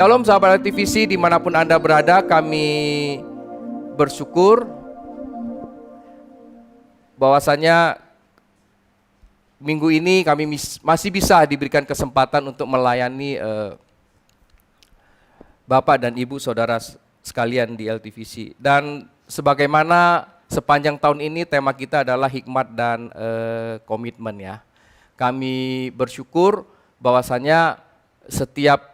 Shalom sahabat LTVC dimanapun Anda berada, kami bersyukur bahwasanya minggu ini kami masih bisa diberikan kesempatan untuk melayani Bapak dan Ibu Saudara sekalian di LTVC. Dan sebagaimana sepanjang tahun ini tema kita adalah hikmat dan komitmen ya. Kami bersyukur bahwasanya setiap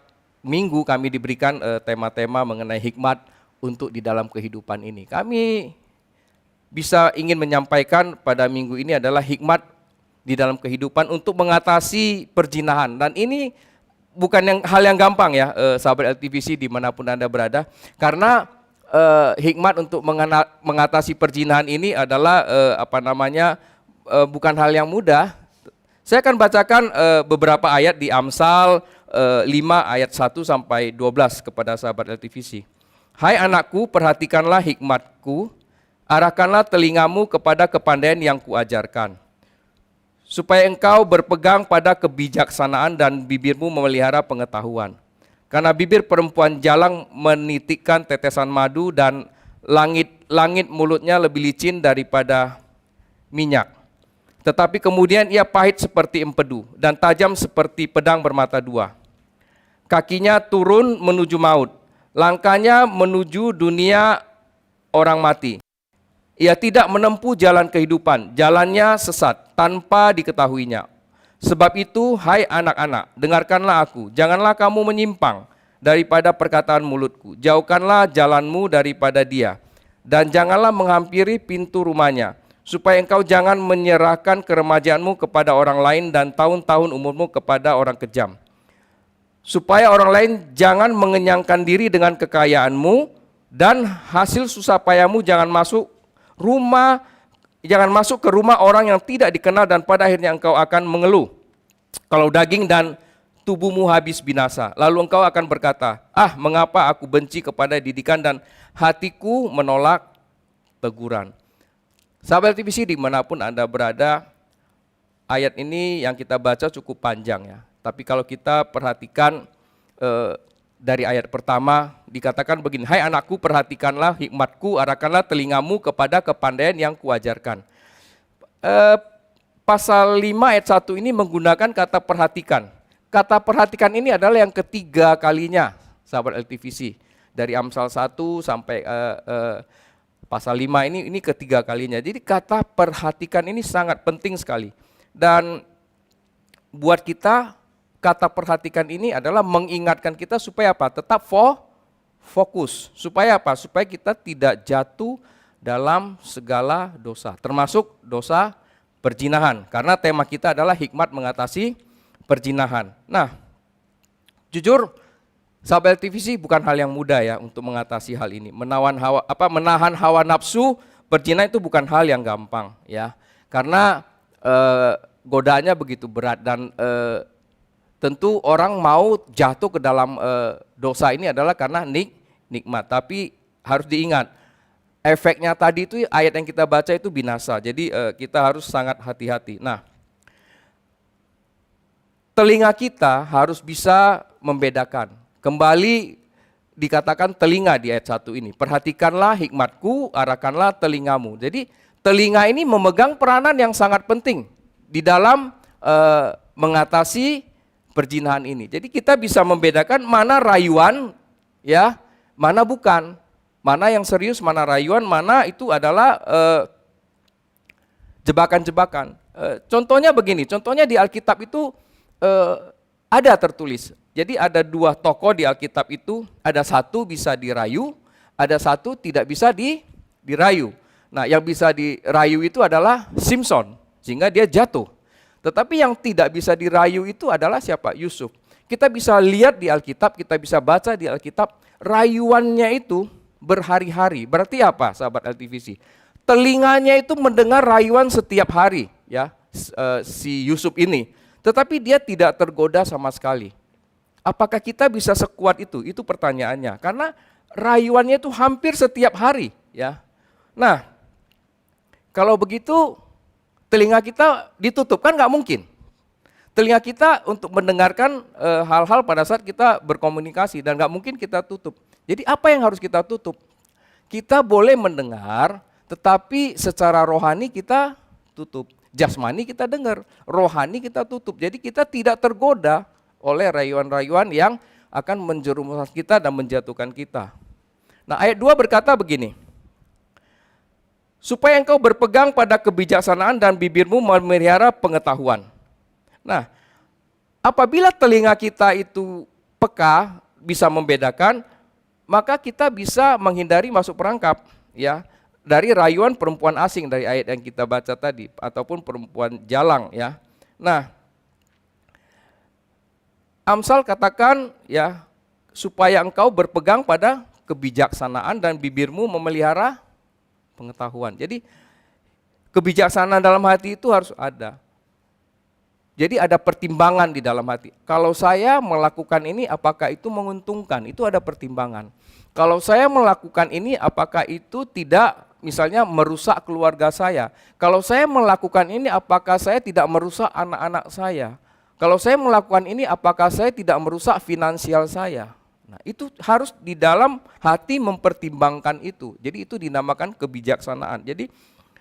minggu kami diberikan tema-tema mengenai hikmat untuk di dalam kehidupan ini. Kami bisa ingin menyampaikan pada minggu ini adalah hikmat di dalam kehidupan untuk mengatasi perzinahan. Dan ini bukan hal yang gampang ya, sahabat LTVC dimanapun Anda berada. Karena hikmat untuk mengatasi perzinahan ini adalah bukan hal yang mudah. Saya akan bacakan beberapa ayat di Amsal 5 ayat 1 sampai 12 kepada sahabat LTVC. Hai anakku, perhatikanlah hikmatku, arahkanlah telingamu kepada kepandaian yang kuajarkan, supaya engkau berpegang pada kebijaksanaan dan bibirmu memelihara pengetahuan. Karena bibir perempuan jalang menitikkan tetesan madu dan langit mulutnya lebih licin daripada minyak. Tetapi kemudian ia pahit seperti empedu dan tajam seperti pedang bermata dua. Kakinya turun menuju maut, langkahnya menuju dunia orang mati. Ia tidak menempuh jalan kehidupan, jalannya sesat tanpa diketahuinya. Sebab itu, hai anak-anak, dengarkanlah aku, janganlah kamu menyimpang daripada perkataan mulutku. Jauhkanlah jalanmu daripada dia, dan janganlah menghampiri pintu rumahnya, supaya engkau jangan menyerahkan keremajaanmu kepada orang lain dan tahun-tahun umurmu kepada orang kejam. Supaya orang lain jangan mengenyangkan diri dengan kekayaanmu, dan hasil susah payamu jangan masuk ke rumah orang yang tidak dikenal, dan pada akhirnya engkau akan mengeluh kalau daging dan tubuhmu habis binasa. Lalu engkau akan berkata, mengapa aku benci kepada didikan dan hatiku menolak teguran. Sahabat LTVC dimanapun Anda berada, ayat ini yang kita baca cukup panjang ya. Tapi kalau kita perhatikan dari ayat pertama dikatakan begini, hai anakku, perhatikanlah hikmatku, arahkanlah telingamu kepada kepandaian yang kuajarkan. Pasal 5 ayat 1 ini menggunakan kata perhatikan. Kata perhatikan ini adalah yang ketiga kalinya, sahabat LTVC. Dari Amsal 1 sampai pasal 5 ini ketiga kalinya. Jadi kata perhatikan ini sangat penting sekali. Dan buat kita, kata perhatikan ini adalah mengingatkan kita supaya apa? Tetap fokus. Supaya apa? Supaya kita tidak jatuh dalam segala dosa, termasuk dosa perzinahan. Karena tema kita adalah hikmat mengatasi perzinahan. Nah, jujur, sahabat LTVC bukan hal yang mudah ya untuk mengatasi hal ini. Menahan hawa nafsu berzina itu bukan hal yang gampang ya. Karena godaannya begitu berat dan tentu orang mau jatuh ke dalam dosa ini adalah karena nikmat. Tapi harus diingat, efeknya tadi itu ayat yang kita baca itu binasa. Jadi kita harus sangat hati-hati. Nah, telinga kita harus bisa membedakan. Kembali dikatakan telinga di ayat 1 ini. Perhatikanlah hikmatku, arahkanlah telingamu. Jadi telinga ini memegang peranan yang sangat penting di dalam mengatasi perzinahan ini. Jadi kita bisa membedakan mana rayuan ya, mana bukan. Mana yang serius, mana rayuan, mana itu adalah jebakan-jebakan. Contohnya begini, contohnya di Alkitab itu ada tertulis. Jadi ada dua tokoh di Alkitab itu, ada satu bisa dirayu, ada satu tidak bisa dirayu. Nah, yang bisa dirayu itu adalah Simson, sehingga dia jatuh. Tetapi yang tidak bisa dirayu itu adalah siapa? Yusuf. Kita bisa lihat di Alkitab, kita bisa baca di Alkitab, rayuannya itu berhari-hari. Berarti apa, sahabat LTVC? Telinganya itu mendengar rayuan setiap hari, ya, si Yusuf ini. Tetapi dia tidak tergoda sama sekali. Apakah kita bisa sekuat itu? Itu pertanyaannya. Karena rayuannya itu hampir setiap hari, ya. Nah, kalau begitu telinga kita ditutup, kan nggak mungkin. telinga kita untuk mendengarkan hal-hal pada saat kita berkomunikasi dan nggak mungkin kita tutup. Jadi apa yang harus kita tutup? Kita boleh mendengar, tetapi secara rohani kita tutup. Jasmani kita dengar, rohani kita tutup. Jadi kita tidak tergoda oleh rayuan-rayuan yang akan menjerumuskan kita dan menjatuhkan kita. Nah, ayat 2 berkata begini, supaya engkau berpegang pada kebijaksanaan dan bibirmu memelihara pengetahuan. Nah, apabila telinga kita itu peka, bisa membedakan, maka kita bisa menghindari masuk perangkap, ya, dari rayuan perempuan asing dari ayat yang kita baca tadi, ataupun perempuan jalang, ya. Nah, Amsal katakan, ya, supaya engkau berpegang pada kebijaksanaan dan bibirmu memelihara pengetahuan. Jadi kebijaksanaan dalam hati itu harus ada. Jadi ada pertimbangan di dalam hati. Kalau saya melakukan ini apakah itu menguntungkan? Itu ada pertimbangan. Kalau saya melakukan ini apakah itu tidak misalnya merusak keluarga saya? Kalau saya melakukan ini apakah saya tidak merusak anak-anak saya? Kalau saya melakukan ini apakah saya tidak merusak finansial saya? Nah, itu harus di dalam hati mempertimbangkan itu. Jadi itu dinamakan kebijaksanaan. Jadi,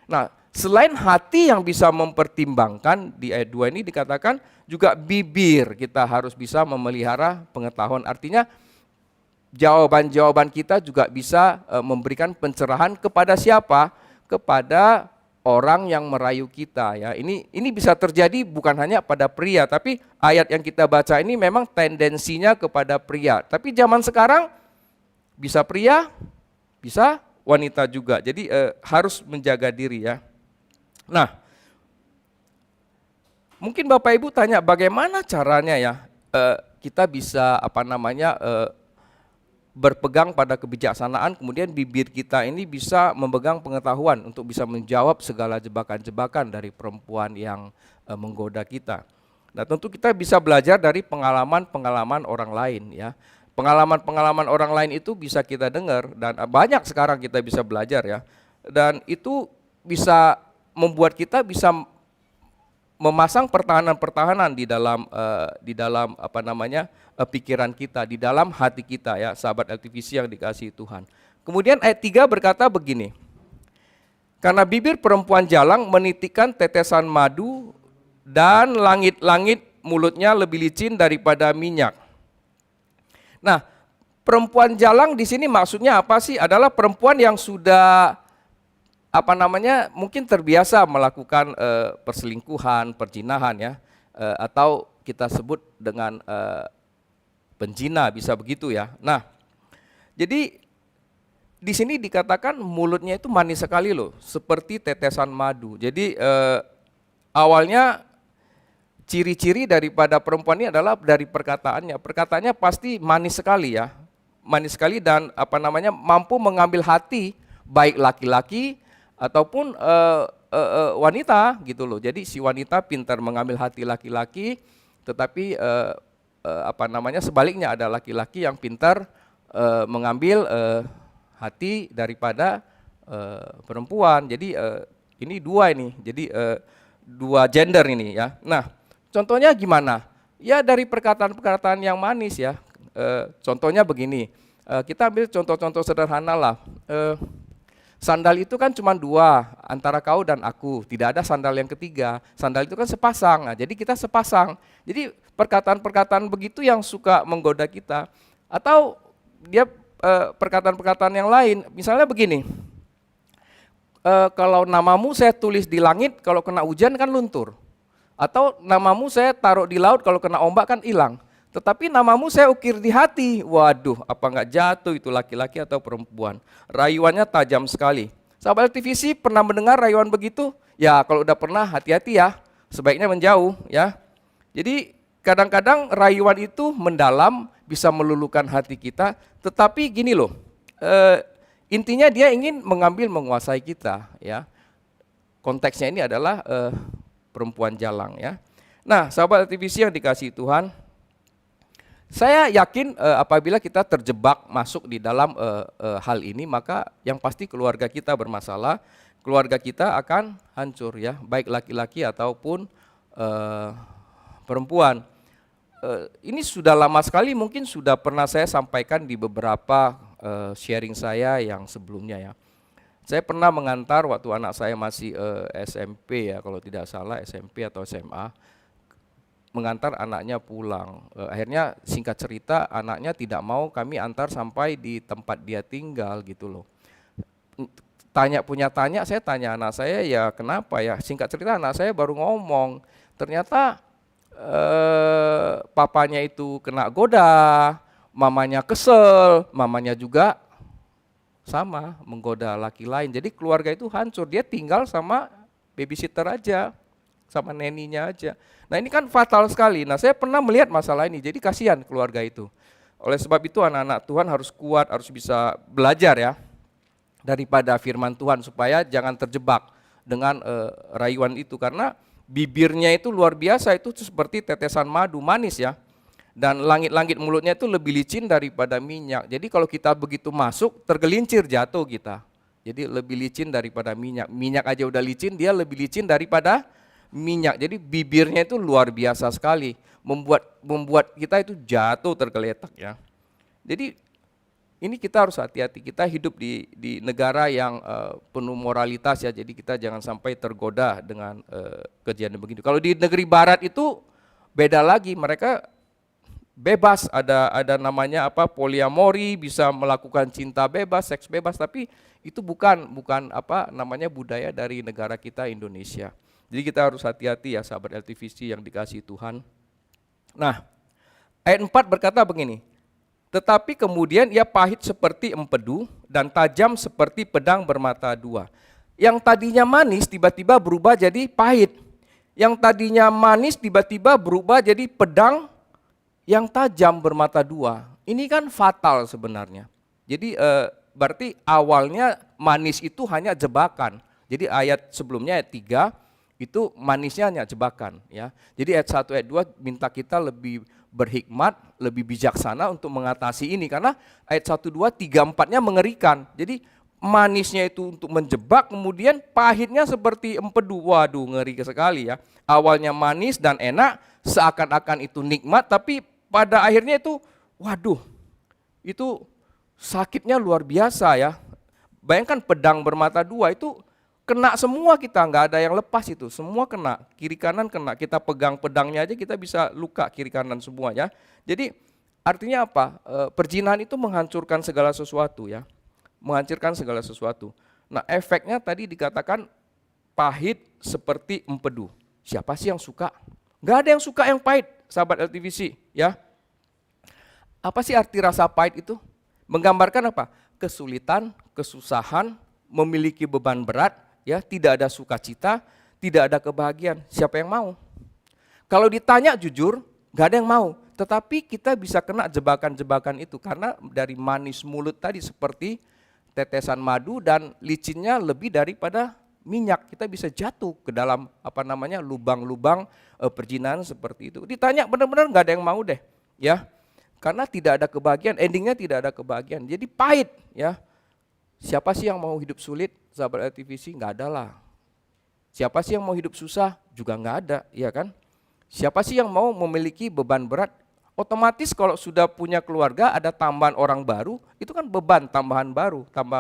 nah, selain hati yang bisa mempertimbangkan, di ayat 2 ini dikatakan juga bibir kita harus bisa memelihara pengetahuan. Artinya jawaban-jawaban kita juga bisa memberikan pencerahan kepada siapa? Kepada orang yang merayu kita, ya. Ini bisa terjadi bukan hanya pada pria, tapi ayat yang kita baca ini memang tendensinya kepada pria. Tapi zaman sekarang bisa pria, bisa wanita juga. Jadi harus menjaga diri, ya. Nah, mungkin Bapak Ibu tanya bagaimana caranya, ya, kita bisa berpegang pada kebijaksanaan, kemudian bibir kita ini bisa memegang pengetahuan untuk bisa menjawab segala jebakan-jebakan dari perempuan yang menggoda kita. Nah, tentu kita bisa belajar dari pengalaman-pengalaman orang lain, ya. Pengalaman-pengalaman orang lain itu bisa kita dengar dan banyak sekarang kita bisa belajar, ya. Dan itu bisa membuat kita bisa memasang pertahanan-pertahanan di dalam pikiran kita, di dalam hati kita, ya, sahabat LTVC yang dikasihi Tuhan. Kemudian ayat 3 berkata begini, karena bibir perempuan jalang menitikkan tetesan madu dan langit-langit mulutnya lebih licin daripada minyak. Nah, perempuan jalang di sini maksudnya apa sih? Adalah perempuan yang sudah mungkin terbiasa melakukan perselingkuhan, perzinahan, ya, atau kita sebut dengan penjina, bisa begitu, ya. Nah, jadi di sini dikatakan mulutnya itu manis sekali loh, seperti tetesan madu. Jadi awalnya ciri-ciri daripada perempuan ini adalah dari perkataannya. Perkataannya pasti manis sekali, ya, manis sekali dan mampu mengambil hati baik laki-laki ataupun wanita, gitu loh. Jadi si wanita pintar mengambil hati laki-laki, tetapi sebaliknya ada laki-laki yang pintar mengambil hati daripada perempuan. Jadi ini dua ini. Jadi dua gender ini, ya. Nah, contohnya gimana? Ya dari perkataan-perkataan yang manis, ya. Contohnya begini. Kita ambil contoh-contoh sederhana lah. Sandal itu kan cuma dua, antara kau dan aku. Tidak ada sandal yang ketiga. Sandal itu kan sepasang. Nah, jadi kita sepasang. Jadi perkataan-perkataan begitu yang suka menggoda kita. Atau dia perkataan-perkataan yang lain. Misalnya begini, kalau namamu saya tulis di langit, kalau kena hujan kan luntur. Atau namamu saya taruh di laut, kalau kena ombak kan hilang. Tetapi namamu saya ukir di hati, waduh, apa nggak jatuh itu laki-laki atau perempuan. Rayuannya tajam sekali. Sahabat LTVC pernah mendengar rayuan begitu? Ya kalau udah pernah hati-hati, ya, sebaiknya menjauh, ya. Jadi kadang-kadang rayuan itu mendalam, bisa meluluhkan hati kita. Tetapi gini loh, intinya dia ingin menguasai kita, ya. Konteksnya ini adalah perempuan jalang, ya. Nah, sahabat LTVC yang dikasihi Tuhan, saya yakin apabila kita terjebak masuk di dalam hal ini, maka yang pasti keluarga kita bermasalah, keluarga kita akan hancur, ya, baik laki-laki ataupun perempuan. Ini sudah lama sekali, mungkin sudah pernah saya sampaikan di beberapa sharing saya yang sebelumnya ya. Saya pernah mengantar waktu anak saya masih SMP ya, kalau tidak salah SMP atau SMA, mengantar anaknya pulang. Akhirnya singkat cerita anaknya tidak mau kami antar sampai di tempat dia tinggal gitu loh. Saya tanya anak saya, ya kenapa ya? Singkat cerita anak saya baru ngomong, ternyata papanya itu kena goda, mamanya kesel, mamanya juga sama menggoda laki lain. Jadi keluarga itu hancur, dia tinggal sama babysitter aja, sama neninya aja. Nah ini kan fatal sekali. Nah saya pernah melihat masalah ini, jadi kasihan keluarga itu. Oleh sebab itu anak-anak Tuhan harus kuat, harus bisa belajar ya daripada firman Tuhan supaya jangan terjebak dengan rayuan itu, karena bibirnya itu luar biasa, itu seperti tetesan madu manis ya. Dan langit-langit mulutnya itu lebih licin daripada minyak. Jadi kalau kita begitu masuk tergelincir jatuh kita. Jadi lebih licin daripada minyak. Minyak aja udah licin, dia lebih licin daripada minyak. Jadi bibirnya itu luar biasa sekali, membuat kita itu jatuh tergeletak ya. Jadi ini kita harus hati-hati, kita hidup di negara yang penuh moralitas ya, jadi kita jangan sampai tergoda dengan kejadian begitu. Kalau di negeri barat itu beda lagi, mereka bebas, ada namanya apa, poliamori, bisa melakukan cinta bebas, seks bebas, tapi itu bukan apa namanya budaya dari negara kita Indonesia. Jadi kita harus hati-hati ya sahabat LTVC yang dikasihi Tuhan. Nah, ayat 4 berkata begini, tetapi kemudian ia pahit seperti empedu dan tajam seperti pedang bermata dua. Yang tadinya manis tiba-tiba berubah jadi pahit. Yang tadinya manis tiba-tiba berubah jadi pedang yang tajam bermata dua. Ini kan fatal sebenarnya. Jadi berarti awalnya manis itu hanya jebakan. Jadi ayat sebelumnya ayat 3 itu manisnya hanya jebakan ya. Jadi ayat 1 ayat 2 minta kita lebih berhikmat, lebih bijaksana untuk mengatasi ini, karena ayat 1, 2, 3, 4-nya mengerikan. Jadi manisnya itu untuk menjebak, kemudian pahitnya seperti empedu. Waduh, ngeri sekali ya. Awalnya manis dan enak, seakan-akan itu nikmat, tapi pada akhirnya itu waduh, itu sakitnya luar biasa ya. Bayangkan pedang bermata dua itu kena semua kita, nggak ada yang lepas itu, semua kena, kiri kanan kena, kita pegang pedangnya aja kita bisa luka kiri kanan semuanya. Jadi artinya apa? Perzinahan itu menghancurkan segala sesuatu ya, menghancurkan segala sesuatu. Nah efeknya tadi dikatakan pahit seperti empedu. Siapa sih yang suka? Nggak ada yang suka yang pahit, sahabat LTVC ya. Apa sih arti rasa pahit itu? Menggambarkan apa? Kesulitan, kesusahan, memiliki beban berat, ya, tidak ada sukacita, tidak ada kebahagiaan. Siapa yang mau? Kalau ditanya jujur, gak ada yang mau. Tetapi kita bisa kena jebakan-jebakan itu karena dari manis mulut tadi seperti tetesan madu dan licinnya lebih daripada minyak. Kita bisa jatuh ke dalam apa namanya lubang-lubang perzinahan seperti itu. Ditanya benar-benar gak ada yang mau deh, ya. Karena tidak ada kebahagiaan, endingnya tidak ada kebahagiaan. Jadi pahit, ya. Siapa sih yang mau hidup sulit? Sahabat LTVC, nggak ada lah. Siapa sih yang mau hidup susah? Juga nggak ada, ya kan? Siapa sih yang mau memiliki beban berat? Otomatis kalau sudah punya keluarga, ada tambahan orang baru, itu kan beban, tambahan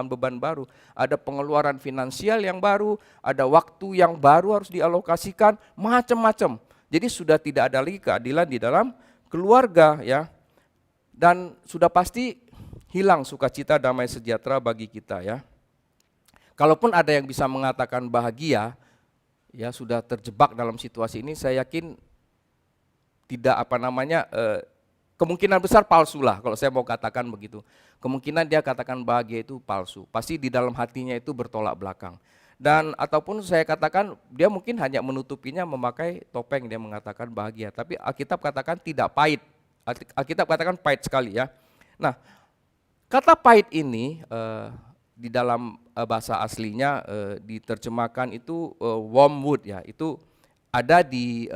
beban baru. Ada pengeluaran finansial yang baru, ada waktu yang baru harus dialokasikan, macam-macam. Jadi sudah tidak ada lagi keadilan di dalam keluarga, ya. Dan sudah pasti hilang sukacita, damai sejahtera bagi kita, ya. Kalaupun ada yang bisa mengatakan bahagia, ya sudah terjebak dalam situasi ini, saya yakin tidak kemungkinan besar palsu lah kalau saya mau katakan begitu. Kemungkinan dia katakan bahagia itu palsu, pasti di dalam hatinya itu bertolak belakang. Dan ataupun saya katakan dia mungkin hanya menutupinya memakai topeng, dia mengatakan bahagia, tapi Alkitab katakan tidak pahit. Alkitab katakan pahit sekali ya. Nah, kata pahit ini di dalam bahasa aslinya diterjemahkan itu wormwood ya, itu ada di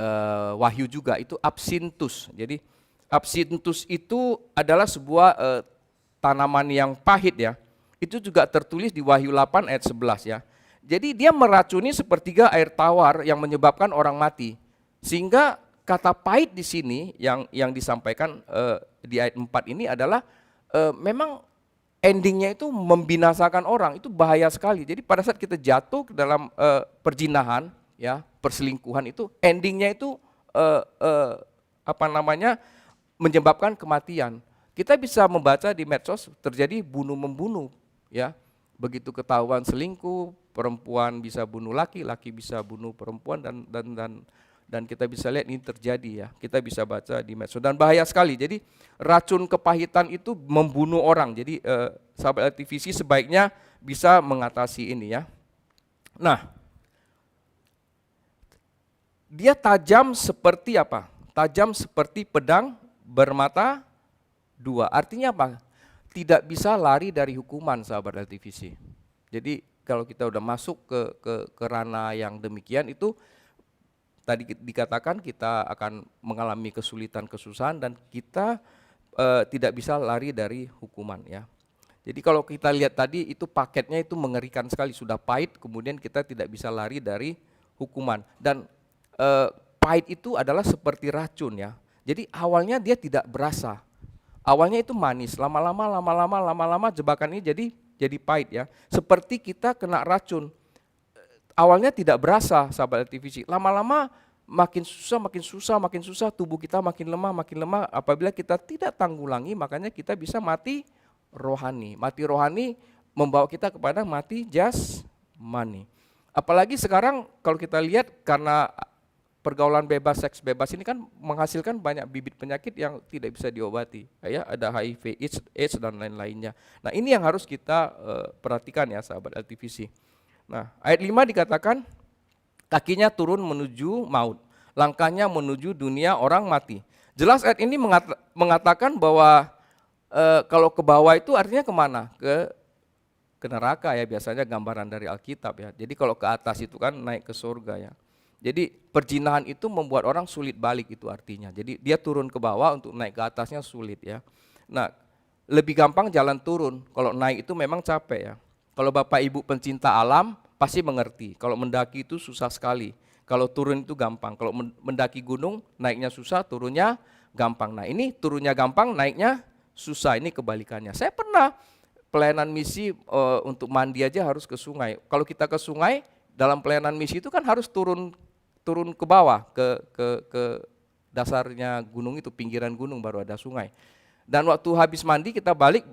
Wahyu juga, itu absinthus. Jadi absinthus itu adalah sebuah tanaman yang pahit ya. Itu juga tertulis di Wahyu 8 ayat 11 ya. Jadi dia meracuni sepertiga air tawar yang menyebabkan orang mati. Sehingga kata pahit di sini yang disampaikan di ayat 4 ini adalah memang endingnya itu membinasakan orang, itu bahaya sekali. Jadi pada saat kita jatuh ke dalam perzinahan, ya, perselingkuhan itu endingnya itu menyebabkan kematian. Kita bisa membaca di medsos terjadi bunuh-membunuh, ya. Begitu ketahuan selingkuh, perempuan bisa bunuh laki, laki bisa bunuh perempuan dan kita bisa lihat ini terjadi, ya. Kita bisa baca di medsos dan bahaya sekali. Jadi racun kepahitan itu membunuh orang. Jadi sahabat LTVC sebaiknya bisa mengatasi ini, ya. Nah, dia tajam seperti apa? Tajam seperti pedang bermata dua. Artinya apa? Tidak bisa lari dari hukuman, sahabat LTVC. Jadi kalau kita udah masuk ke ranah yang demikian, itu tadi dikatakan kita akan mengalami kesulitan, kesusahan, dan kita tidak bisa lari dari hukuman, ya. Jadi kalau kita lihat tadi itu paketnya itu mengerikan sekali, sudah pahit, kemudian kita tidak bisa lari dari hukuman. Dan pahit itu adalah seperti racun, ya. Jadi awalnya dia tidak berasa, awalnya itu manis, lama-lama jebakan ini jadi pahit, ya. Seperti kita kena racun, awalnya tidak berasa, sahabat LTVC, lama-lama makin susah, tubuh kita makin lemah, apabila kita tidak tanggulangi, makanya kita bisa mati rohani. Mati rohani membawa kita kepada mati jasmani. Apalagi sekarang kalau kita lihat karena pergaulan bebas, seks bebas ini kan menghasilkan banyak bibit penyakit yang tidak bisa diobati, ya. Ada HIV, AIDS dan lain-lainnya. Nah, ini yang harus kita perhatikan, ya, sahabat LTVC. Nah, ayat 5 dikatakan kakinya turun menuju maut, langkahnya menuju dunia orang mati. Jelas ayat ini mengatakan bahwa kalau ke bawah itu artinya kemana? Ke neraka, ya, biasanya gambaran dari Alkitab, ya. Jadi kalau ke atas itu kan naik ke surga, ya. Jadi perzinahan itu membuat orang sulit balik, itu artinya. Jadi dia turun ke bawah, untuk naik ke atasnya sulit, ya. Nah, lebih gampang jalan turun, kalau naik itu memang capek, ya. Kalau Bapak Ibu pencinta alam pasti mengerti, kalau mendaki itu susah sekali. Kalau turun itu gampang, kalau mendaki gunung naiknya susah, turunnya gampang. Nah, ini turunnya gampang, naiknya susah, ini kebalikannya. Saya pernah pelayanan misi untuk mandi aja harus ke sungai. Kalau kita ke sungai dalam pelayanan misi itu kan harus turun ke bawah, ke dasarnya gunung itu, pinggiran gunung baru ada sungai. Dan waktu habis mandi kita balik,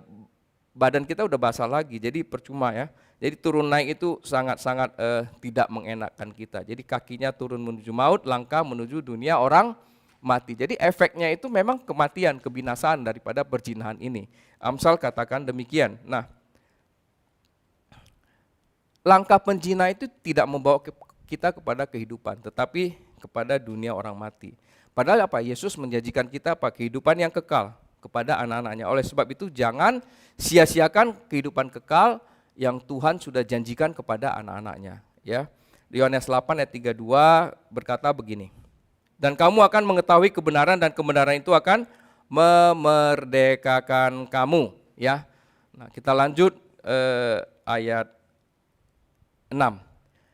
badan kita udah basah lagi, jadi percuma, ya. Jadi turun naik itu sangat-sangat tidak mengenakkan kita. Jadi kakinya turun menuju maut, langkah menuju dunia orang mati. Jadi efeknya itu memang kematian, kebinasaan daripada perzinahan ini. Amsal katakan demikian. Nah, langkah penzina itu tidak membawa kita kepada kehidupan, tetapi kepada dunia orang mati. Padahal apa? Yesus menjanjikan kita apa? Kehidupan yang kekal kepada anak-anaknya. Oleh sebab itu jangan sia-siakan kehidupan kekal yang Tuhan sudah janjikan kepada anak-anaknya, ya. Yohanes 8 ayat 32 berkata begini. Dan kamu akan mengetahui kebenaran, dan kebenaran itu akan memerdekakan kamu, ya. Nah, kita lanjut ayat 6.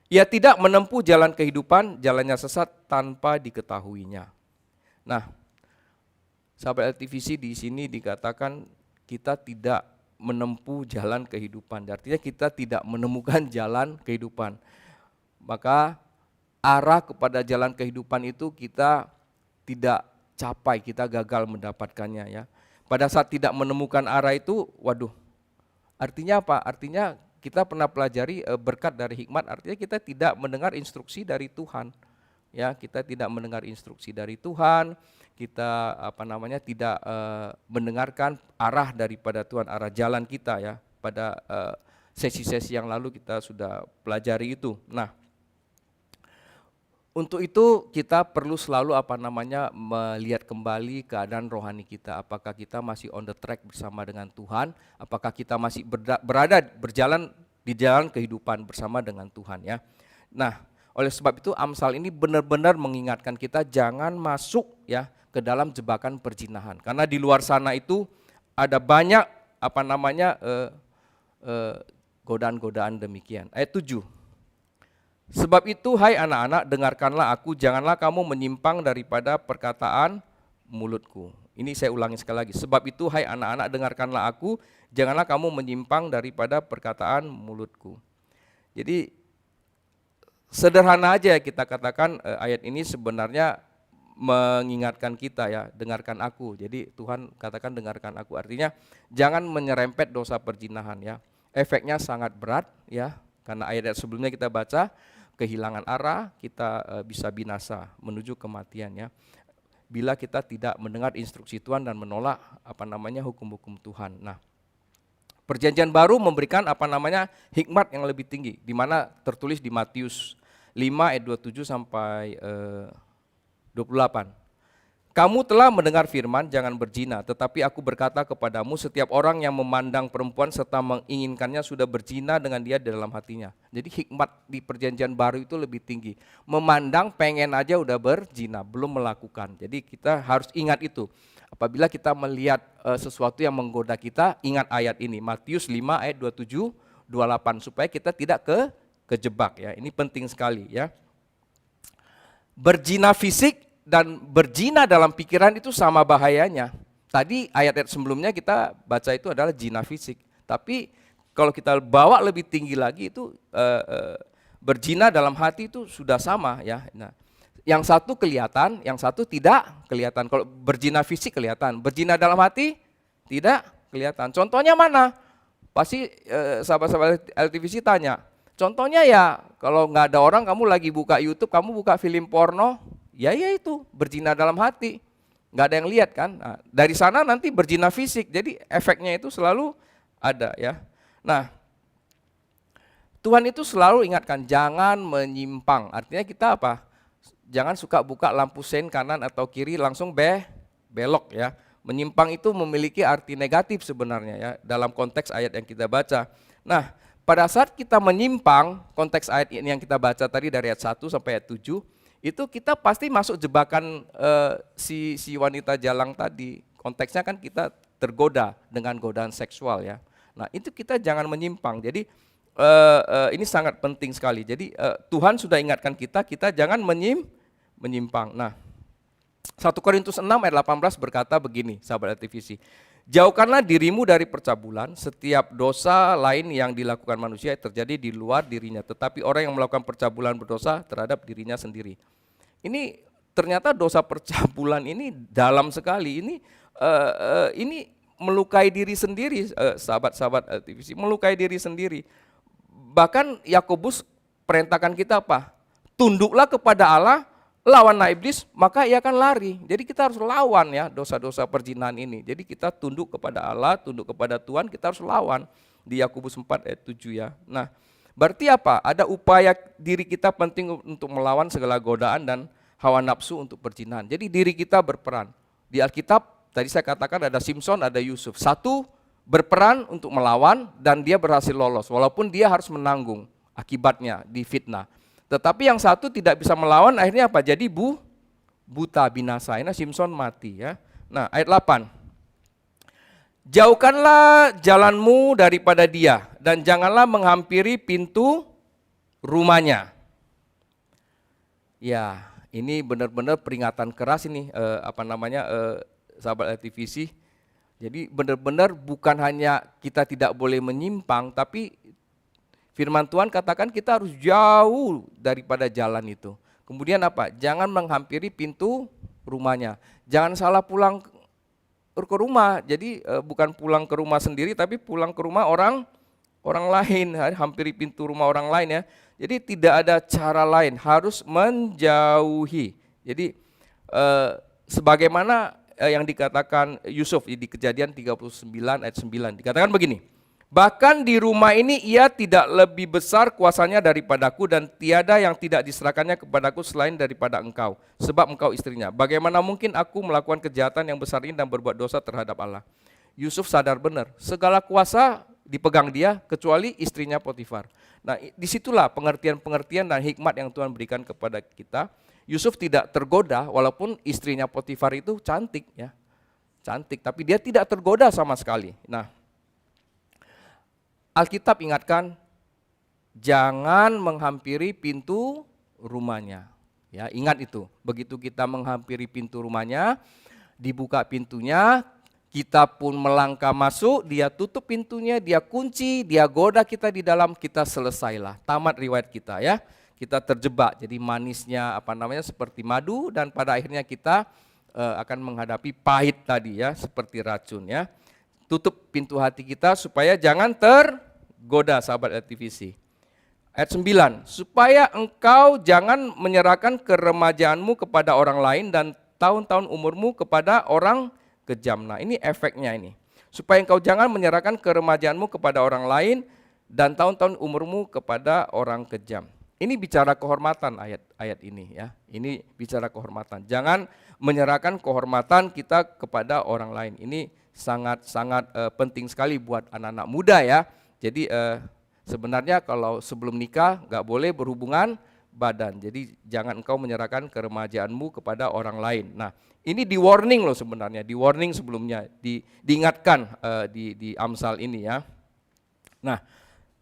Ia tidak menempuh jalan kehidupan, jalannya sesat tanpa diketahuinya. Nah, sahabat LTVC, di sini dikatakan kita tidak menempuh jalan kehidupan. Artinya kita tidak menemukan jalan kehidupan. Maka arah kepada jalan kehidupan itu kita tidak capai, kita gagal mendapatkannya, ya. Pada saat tidak menemukan arah itu, waduh. Artinya apa? Artinya kita pernah pelajari berkat dari hikmat, artinya kita tidak mendengar instruksi dari Tuhan, ya. Kita tidak mendengar instruksi dari Tuhan, kita tidak mendengarkan arah daripada Tuhan, arah jalan kita, ya. Pada sesi-sesi yang lalu kita sudah pelajari itu. Nah, untuk itu kita perlu selalu melihat kembali keadaan rohani kita. Apakah kita masih on the track bersama dengan Tuhan? Apakah kita masih berjalan di jalan kehidupan bersama dengan Tuhan, ya. Nah, oleh sebab itu Amsal ini benar-benar mengingatkan kita jangan masuk, ya, ke dalam jebakan perzinahan. Karena di luar sana itu ada banyak godaan-godaan demikian. Ayat 7. Sebab itu hai anak-anak, dengarkanlah aku, janganlah kamu menyimpang daripada perkataan mulutku. Ini saya ulangi sekali lagi. Sebab itu hai anak-anak, dengarkanlah aku, janganlah kamu menyimpang daripada perkataan mulutku. Jadi sederhana aja kita katakan ayat ini sebenarnya mengingatkan kita ya, dengarkan aku. Jadi Tuhan katakan dengarkan aku, artinya jangan menyerempet dosa perzinahan ya. Efeknya sangat berat ya, karena ayat sebelumnya kita baca kehilangan arah, kita bisa binasa menuju kematian ya. Bila kita tidak mendengar instruksi Tuhan dan menolak hukum-hukum Tuhan. Nah, Perjanjian Baru memberikan hikmat yang lebih tinggi, di mana tertulis di Matius 5 ayat 27 sampai 28. Kamu telah mendengar firman, jangan berzina, tetapi aku berkata kepadamu, setiap orang yang memandang perempuan serta menginginkannya sudah berzina dengan dia di dalam hatinya. Jadi hikmat di Perjanjian Baru itu lebih tinggi. Memandang, pengen aja udah berzina, belum melakukan. Jadi kita harus ingat itu. Apabila kita melihat sesuatu yang menggoda kita, ingat ayat ini, Matius 5 ayat 27, 28, supaya kita tidak kejebak ya. Ini penting sekali ya. Berzina fisik dan berzina dalam pikiran itu sama bahayanya. Tadi ayat-ayat sebelumnya kita baca itu adalah zina fisik. Tapi kalau kita bawa lebih tinggi lagi itu berzina dalam hati itu sudah sama ya. Nah, yang satu kelihatan, yang satu tidak kelihatan. Kalau berzina fisik kelihatan, berzina dalam hati tidak kelihatan. Contohnya mana? Pasti sahabat-sahabat LTVC tanya. Contohnya ya kalau nggak ada orang, kamu lagi buka YouTube, kamu buka film porno, ya itu berzina dalam hati, nggak ada yang lihat kan. Nah, dari sana nanti berzina fisik, jadi efeknya itu selalu ada ya. Nah, Tuhan itu selalu ingatkan jangan menyimpang. Artinya kita apa? Jangan suka buka lampu sein kanan atau kiri langsung belok ya. Menyimpang itu memiliki arti negatif sebenarnya ya dalam konteks ayat yang kita baca. Nah, pada saat kita menyimpang, konteks ayat ini yang kita baca tadi dari ayat 1 sampai ayat 7, itu kita pasti masuk jebakan si wanita jalang tadi. Konteksnya kan kita tergoda dengan godaan seksual ya. Nah, itu kita jangan menyimpang. Jadi ini sangat penting sekali. Jadi Tuhan sudah ingatkan kita jangan menyimpang. Nah, 1 Korintus 6 ayat 18 berkata begini, sahabat LTVC. Jauhkanlah dirimu dari percabulan, setiap dosa lain yang dilakukan manusia terjadi di luar dirinya, tetapi orang yang melakukan percabulan berdosa terhadap dirinya sendiri. Ini ternyata dosa percabulan ini dalam sekali, ini melukai diri sendiri, sahabat-sahabat LTVC, melukai diri sendiri. Bahkan Yakobus perintahkan kita apa? Tunduklah kepada Allah, lawanlah iblis, maka ia akan lari. Jadi kita harus lawan ya dosa-dosa perzinahan ini. Jadi kita tunduk kepada Allah, tunduk kepada Tuhan, kita harus lawan. Di Yakobus 4 ayat 7 ya. Nah, berarti apa? Ada upaya diri kita penting untuk melawan segala godaan dan hawa nafsu untuk perzinahan. Jadi diri kita berperan. Di Alkitab tadi saya katakan ada Simson, ada Yusuf. Satu berperan untuk melawan dan dia berhasil lolos. Walaupun dia harus menanggung akibatnya di fitnah. Tetapi yang satu tidak bisa melawan, akhirnya apa? Jadi buta, binasa. Akhirnya Simson mati ya. Nah, ayat 8. Jauhkanlah jalanmu daripada dia dan janganlah menghampiri pintu rumahnya. Ya, ini benar-benar peringatan keras ini sahabat LTVC. Jadi benar-benar bukan hanya kita tidak boleh menyimpang, tapi firman Tuhan katakan kita harus jauh daripada jalan itu. Kemudian apa? Jangan menghampiri pintu rumahnya. Jangan salah pulang ke rumah. Jadi bukan pulang ke rumah sendiri, tapi pulang ke rumah orang lain. Hampiri pintu rumah orang lain ya. Jadi tidak ada cara lain, harus menjauhi. Jadi sebagaimana yang dikatakan Yusuf di Kejadian 39 ayat 9, dikatakan begini. Bahkan di rumah ini ia tidak lebih besar kuasanya daripadaku dan tiada yang tidak diserahkannya kepadaku selain daripada engkau, sebab engkau istrinya. Bagaimana mungkin aku melakukan kejahatan yang besar ini dan berbuat dosa terhadap Allah? Yusuf sadar benar, segala kuasa dipegang dia kecuali istrinya Potifar. Nah, disitulah pengertian-pengertian dan hikmat yang Tuhan berikan kepada kita. Yusuf tidak tergoda walaupun istrinya Potifar itu cantik ya. Cantik, tapi dia tidak tergoda sama sekali. Nah, Alkitab ingatkan, jangan menghampiri pintu rumahnya. Ya, ingat itu. Begitu kita menghampiri pintu rumahnya, dibuka pintunya, kita pun melangkah masuk, dia tutup pintunya, dia kunci, dia goda kita di dalam, kita selesailah. Tamat riwayat kita ya. Kita terjebak. Jadi manisnya seperti madu, dan pada akhirnya kita akan menghadapi pahit tadi ya, seperti racun ya. Tutup pintu hati kita supaya jangan tergoda, sahabat LTVC. Ayat 9, supaya engkau jangan menyerahkan keremajaanmu kepada orang lain dan tahun-tahun umurmu kepada orang kejam. Nah, ini efeknya ini. Supaya engkau jangan menyerahkan keremajaanmu kepada orang lain dan tahun-tahun umurmu kepada orang kejam. Ini bicara kehormatan ayat ini ya. Ini bicara kehormatan. Jangan menyerahkan kehormatan kita kepada orang lain. Ini sangat-sangat penting sekali buat anak-anak muda ya. Jadi sebenarnya kalau sebelum nikah nggak boleh berhubungan badan. Jadi jangan engkau menyerahkan keremajaanmu kepada orang lain. Nah, ini di warning loh sebenarnya, di warning sebelumnya, diingatkan di Amsal ini ya. Nah,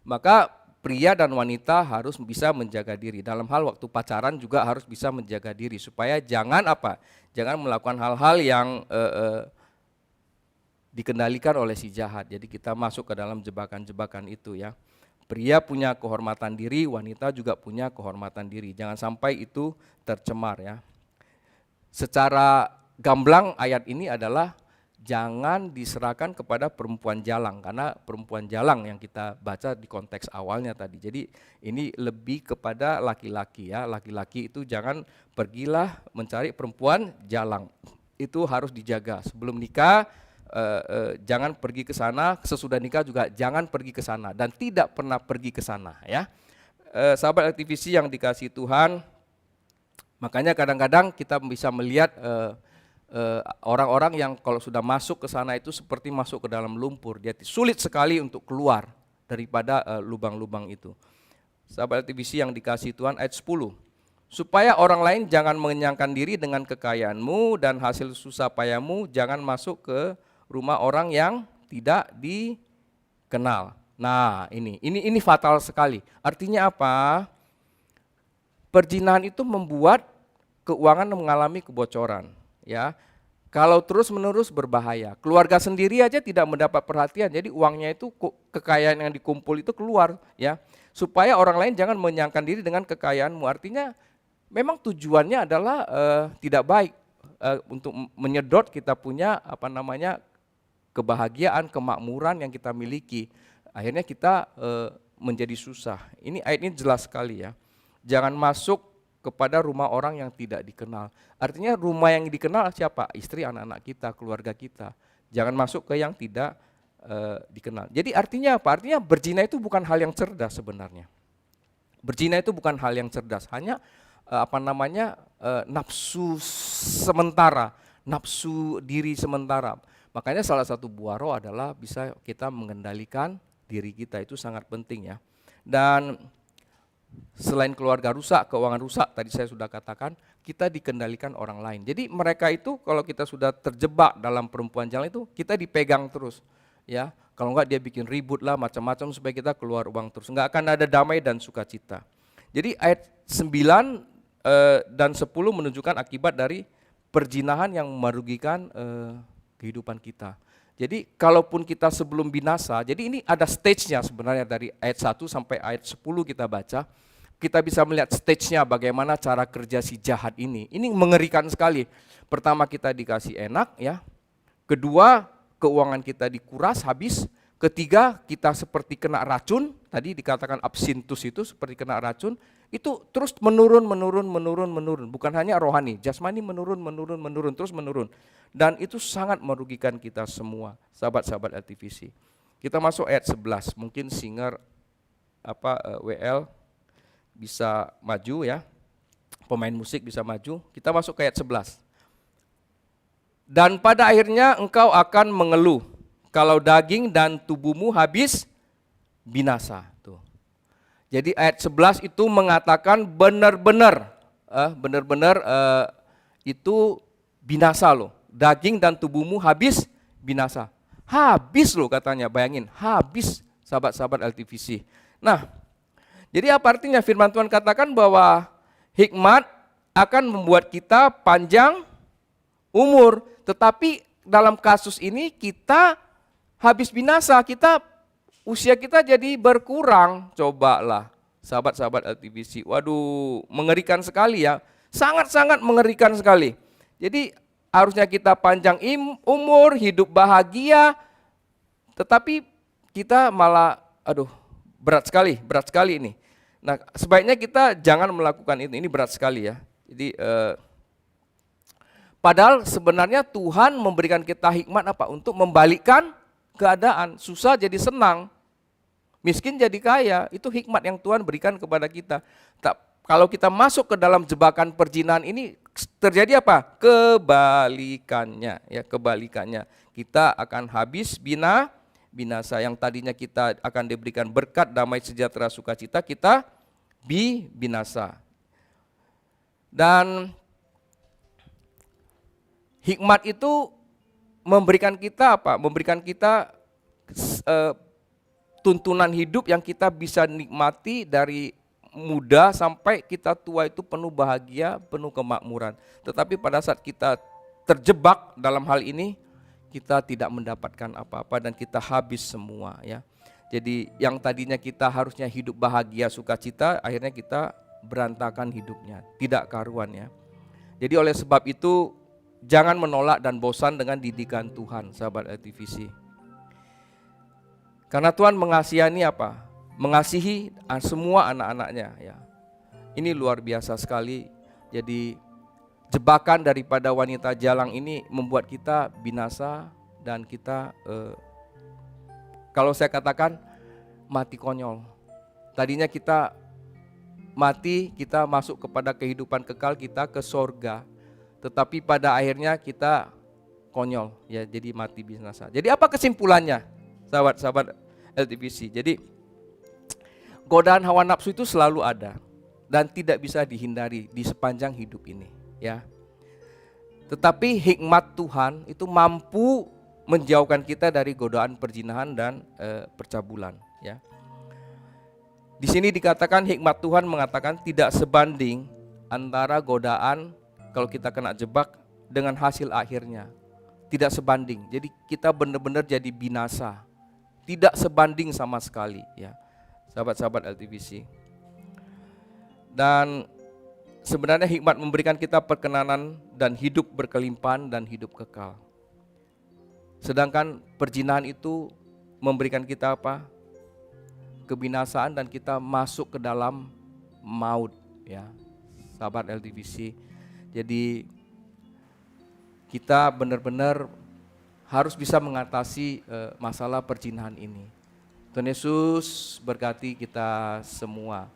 maka pria dan wanita harus bisa menjaga diri. Dalam hal waktu pacaran juga harus bisa menjaga diri supaya jangan jangan melakukan hal-hal yang dikendalikan oleh si jahat. Jadi kita masuk ke dalam jebakan-jebakan itu ya. Pria punya kehormatan diri, wanita juga punya kehormatan diri. Jangan sampai itu tercemar ya. Secara gamblang ayat ini adalah jangan diserahkan kepada perempuan jalang, karena perempuan jalang yang kita baca di konteks awalnya tadi. Jadi ini lebih kepada laki-laki ya. Laki-laki itu jangan pergilah mencari perempuan jalang. Itu harus dijaga. Sebelum nikah jangan pergi ke sana, sesudah nikah juga jangan pergi ke sana dan tidak pernah pergi ke sana ya. Sahabat LTVC yang dikasihi Tuhan, makanya kadang-kadang kita bisa melihat orang-orang yang kalau sudah masuk ke sana itu seperti masuk ke dalam lumpur, dia sulit sekali untuk keluar daripada lubang-lubang itu. Sahabat LTVC yang dikasihi Tuhan, ayat 10. Supaya orang lain jangan mengenyangkan diri dengan kekayaanmu dan hasil susah payahmu, jangan masuk ke rumah orang yang tidak dikenal. Nah, ini fatal sekali. Artinya apa? Perzinahan itu membuat keuangan mengalami kebocoran, ya. Kalau terus-menerus berbahaya. Keluarga sendiri aja tidak mendapat perhatian. Jadi uangnya itu, kekayaan yang dikumpul itu keluar, ya. Supaya orang lain jangan menyangkan diri dengan kekayaanmu. Artinya memang tujuannya adalah tidak baik untuk menyedot kita punya kebahagiaan, kemakmuran yang kita miliki. Akhirnya kita menjadi susah. Ini ayat ini jelas sekali ya. Jangan masuk kepada rumah orang yang tidak dikenal. Artinya rumah yang dikenal siapa? Istri, anak-anak kita, keluarga kita. Jangan masuk ke yang tidak dikenal. Jadi artinya apa? Artinya berzina itu bukan hal yang cerdas sebenarnya. Berzina itu bukan hal yang cerdas, hanya nafsu sementara, nafsu diri sementara. Makanya salah satu buah roh adalah bisa kita mengendalikan diri kita, itu sangat penting ya. Dan selain keluarga rusak, keuangan rusak, tadi saya sudah katakan, kita dikendalikan orang lain. Jadi mereka itu kalau kita sudah terjebak dalam perempuan jalan itu, kita dipegang terus ya. Kalau enggak dia bikin ribut lah, macam-macam supaya kita keluar uang terus. Enggak akan ada damai dan sukacita. Jadi ayat 9 dan 10 menunjukkan akibat dari perzinahan yang merugikan kehidupan kita. Jadi kalaupun kita sebelum binasa, jadi ini ada stage-nya sebenarnya dari ayat 1 sampai ayat 10 kita baca. Kita bisa melihat stage-nya bagaimana cara kerja si jahat ini. Ini mengerikan sekali. Pertama kita dikasih enak ya. Kedua keuangan kita dikuras habis. Ketiga kita seperti kena racun. Tadi dikatakan absintus itu seperti kena racun. Itu terus menurun. Bukan hanya rohani, jasmani menurun, terus menurun. Dan itu sangat merugikan kita semua, sahabat-sahabat LTVC. Kita masuk ayat 11, mungkin singer WL bisa maju ya, pemain musik bisa maju. Kita masuk ke ayat 11. Dan pada akhirnya engkau akan mengeluh, kalau daging dan tubuhmu habis binasa. Tuh. Jadi ayat 11 itu mengatakan benar-benar itu binasa loh. Daging dan tubuhmu habis binasa. Habis loh katanya, bayangin, habis sahabat-sahabat LTVC. Nah, Jadi apa artinya? Firman Tuhan katakan bahwa hikmat akan membuat kita panjang umur. Tetapi dalam kasus ini kita habis binasa, usia kita jadi berkurang. Cobalah sahabat-sahabat LTVC. Waduh, mengerikan sekali ya. Sangat-sangat mengerikan sekali. Jadi harusnya kita panjang umur, hidup bahagia, tetapi kita malah, berat sekali ini. Nah, sebaiknya kita jangan melakukan ini berat sekali ya. Jadi, padahal sebenarnya Tuhan memberikan kita hikmat apa? Untuk membalikkan keadaan, susah jadi senang, miskin jadi kaya, itu hikmat yang Tuhan berikan kepada kita. Kalau kita masuk ke dalam jebakan perzinahan ini, terjadi apa? Kebalikannya, ya kebalikannya. Kita akan habis binasa. Yang tadinya kita akan diberikan berkat, damai, sejahtera, sukacita, kita binasa. Dan hikmat itu memberikan kita apa? Memberikan kita tuntunan hidup yang kita bisa nikmati dari muda sampai kita tua itu penuh bahagia, penuh kemakmuran. Tetapi pada saat kita terjebak dalam hal ini, kita tidak mendapatkan apa-apa dan kita habis semua ya. Jadi yang tadinya kita harusnya hidup bahagia, sukacita, akhirnya kita berantakan hidupnya, tidak karuan ya. Jadi oleh sebab itu jangan menolak dan bosan dengan didikan Tuhan, sahabat LTVC. Karena Tuhan mengasihani apa? Mengasihi semua anak-anaknya ya. Ini luar biasa sekali. Jadi jebakan daripada wanita jalang ini membuat kita binasa dan kita kalau saya katakan mati konyol. Tadinya kita mati, kita masuk kepada kehidupan kekal, kita ke sorga. Tetapi pada akhirnya kita konyol ya, jadi mati binasa. Jadi apa kesimpulannya sahabat-sahabat LTVC? Jadi godaan hawa nafsu itu selalu ada dan tidak bisa dihindari di sepanjang hidup ini ya. Tetapi hikmat Tuhan itu mampu menjauhkan kita dari godaan perzinahan dan percabulan ya. Di sini dikatakan hikmat Tuhan mengatakan tidak sebanding antara godaan kalau kita kena jebak dengan hasil akhirnya. Tidak sebanding. Jadi kita benar-benar jadi binasa. Tidak sebanding sama sekali ya. Sahabat-sahabat LTVC. Dan sebenarnya hikmat memberikan kita perkenanan dan hidup berkelimpahan dan hidup kekal. Sedangkan perzinahan itu memberikan kita apa? Kebinasaan dan kita masuk ke dalam maut ya. Sahabat LTVC. Jadi kita benar-benar harus bisa mengatasi masalah perzinahan ini. Tuhan Yesus berkati kita semua.